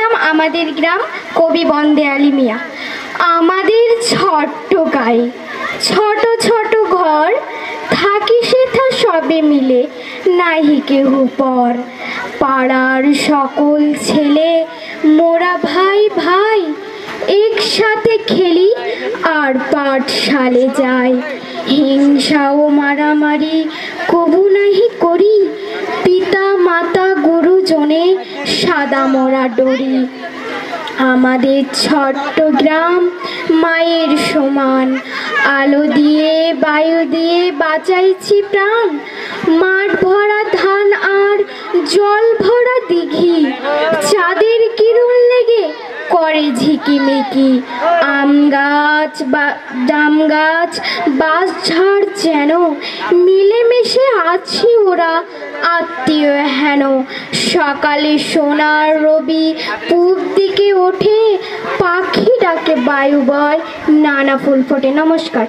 নাম আমাদের গ্রাম, কবি বন্দে আলী মিয়া। আমাদের ছোট্ট গায়ে ছোট ছোট ঘর, থাকি সেথা সবে মিলে, নাহি কেহ পর। পাড়ার সকল ছেলে মোরা ভাই ভাই, একসাথে খেলি আর পাঠশালে যাই। হিংসা ও মারামারি কবু নাহি করি, পিতা মাতা গুরুজনে সাদা মরা ডরি। আমাদের ছোট্ট গ্রাম মায়ের সমান, আলো দিয়ে বায়ু দিয়ে বাঁচাইছি প্রাণ। মাঠ ভরা ধান আর জল ভরা দিঘি, চাঁদের কিরণ লেগে করে ঝিকিমিকি। আম গাছ জাম গাছ বাঁশঝাড় যেন মিলেমিশে আছি ওরা আত্মীয় হেন। সকালে সোনার রবি পূব দিকে ওঠে, পাখি ডাকে বায়ু বয়, নানা ফুল ফোটে। নমস্কার।